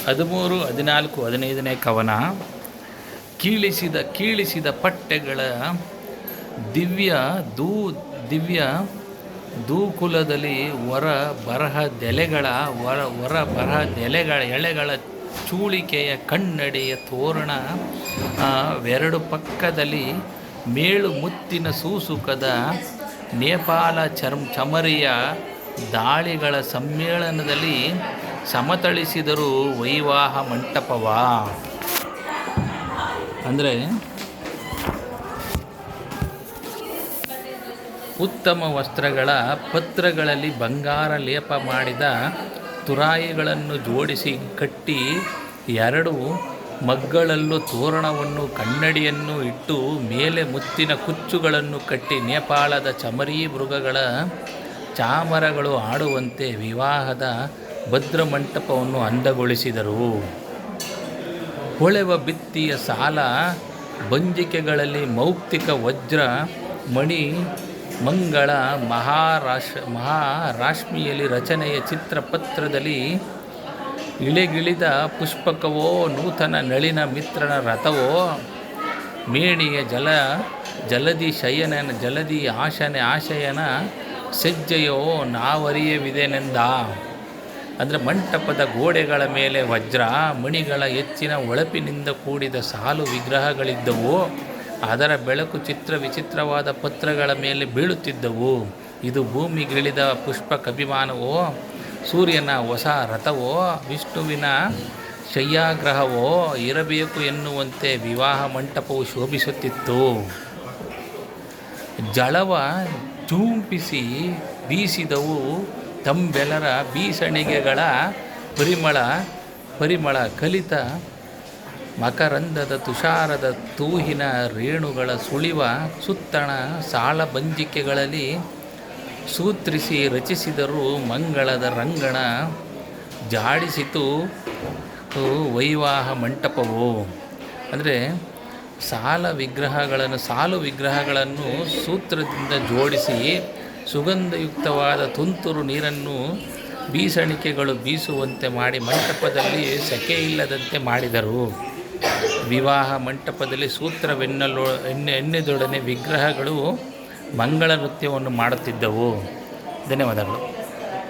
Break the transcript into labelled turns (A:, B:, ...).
A: 13, 14, 15ನೇ ಕವನ. ಕೀಳಿಸಿದ ಪಟ್ಟೆಗಳ ದಿವ್ಯ ದೂಕುಲದಲ್ಲಿ ಹೊರ ಬರಹದೆಲೆಗಳ ಎಳೆಗಳ ಚೂಳಿಕೆಯ ಕನ್ನಡಿಯ ತೋರಣ ವೆರಡು ಪಕ್ಕದಲ್ಲಿ ಮೇಳು ಮುತ್ತಿನ ಸೂಸುಕದ ನೇಪಾಳ ಚಮರಿಯ ದಾಳಿಗಳ ಸಮ್ಮೇಳನದಲ್ಲಿ ಸಮತಳಿಸಿದರು ವೈವಾಹ ಮಂಟಪವ. ಅಂದರೆ ಉತ್ತಮ ವಸ್ತ್ರಗಳ ಪತ್ರಗಳಲ್ಲಿ ಬಂಗಾರ ಲೇಪ ಮಾಡಿದ ತುರಾಯಿಗಳನ್ನು ಜೋಡಿಸಿ ಕಟ್ಟಿ, ಎರಡು ಮಗ್ಗಳಲ್ಲೂ ತೋರಣವನ್ನು ಕನ್ನಡಿಯನ್ನು ಇಟ್ಟು, ಮೇಲೆ ಮುತ್ತಿನ ಕುಚ್ಚುಗಳನ್ನು ಕಟ್ಟಿ, ನೇಪಾಳದ ಚಮರಿ ಮೃಗಗಳ ಚಾಮರಗಳು ಆಡುವಂತೆ ವಿವಾಹದ ಭದ್ರಮಂಟಪವನ್ನು ಅಂದಗೊಳಿಸಿದರು. ಹೊಳೆವ ಭಿತ್ತಿಯ ಸಾಲ ಬಂಜಿಕೆಗಳಲ್ಲಿ ಮೌಕ್ತಿಕ ವಜ್ರ ಮಣಿ ಮಂಗಳ ಮಹಾರಾಶ್ಮಿಯಲ್ಲಿ ರಚನೆಯ ಚಿತ್ರಪತ್ರದಲ್ಲಿ ಇಳೆಗಿಳಿದ ಪುಷ್ಪಕವೋ, ನೂತನ ನಳಿನ ಮಿತ್ರನ ರಥವೋ, ಮೇಣಿಯ ಜಲದಿ ಆಶಯನ ಸಜ್ಜೆಯೋ ನಾವರಿಯವಿದೆನೆಂದ. ಅಂದರೆ ಮಂಟಪದ ಗೋಡೆಗಳ ಮೇಲೆ ವಜ್ರ ಮಣಿಗಳ ಹೆಚ್ಚಿನ ಹೊಳಪಿನಿಂದ ಕೂಡಿದ ಸಾಲು ವಿಗ್ರಹಗಳಿದ್ದವು. ಅದರ ಬೆಳಕು ವಿಚಿತ್ರವಾದ ಪತ್ರಗಳ ಮೇಲೆ ಬೀಳುತ್ತಿದ್ದವು. ಇದು ಭೂಮಿಗಿಳಿದ ಪುಷ್ಪಕಭಿಮಾನವೋ, ಸೂರ್ಯನ ಹೊಸ ರಥವೋ, ವಿಷ್ಣುವಿನ ಶಯ್ಯಾಗ್ರಹವೋ ಇರಬೇಕು ಎನ್ನುವಂತೆ ವಿವಾಹ ಮಂಟಪವು ಶೋಭಿಸುತ್ತಿತ್ತು. ಜಳವ ಜುಂಪಿಸಿ ಬೀಸಿದವು ತಂಬೆಲರ ಬೀಸಣಿಗೆಗಳ ಪರಿಮಳ ಕಲಿತ ಮಕರಂದದ ತುಷಾರದ ತೂಹಿನ ರೇಣುಗಳ ಸುಳಿವ ಸುತ್ತಣ ಸಾಳ ಬಂಜಿಕೆಗಳಲ್ಲಿ ಸೂತ್ರಿಸಿ ರಚಿಸಿದರು ಮಂಗಳದ ರಂಗಣ ಜಾಡಿಸಿತು ವೈವಾಹ ಮಂಟಪವು. ಅಂದರೆ ಸಾಲು ವಿಗ್ರಹಗಳನ್ನು ಸೂತ್ರದಿಂದ ಜೋಡಿಸಿ ಸುಗಂಧಯುಕ್ತವಾದ ತುಂತುರು ನೀರನ್ನು ಬೀಸಣಿಕೆಗಳು ಬೀಸುವಂತೆ ಮಾಡಿ ಮಂಟಪದಲ್ಲಿ ಸೆಕೆಯಿಲ್ಲದಂತೆ ಮಾಡಿದರು. ವಿವಾಹ ಮಂಟಪದಲ್ಲಿ ಸೂತ್ರವೆನ್ನದೊಡನೆ ವಿಗ್ರಹಗಳು ಮಂಗಳ ನೃತ್ಯವನ್ನು ಮಾಡುತ್ತಿದ್ದವು. ಧನ್ಯವಾದಗಳು.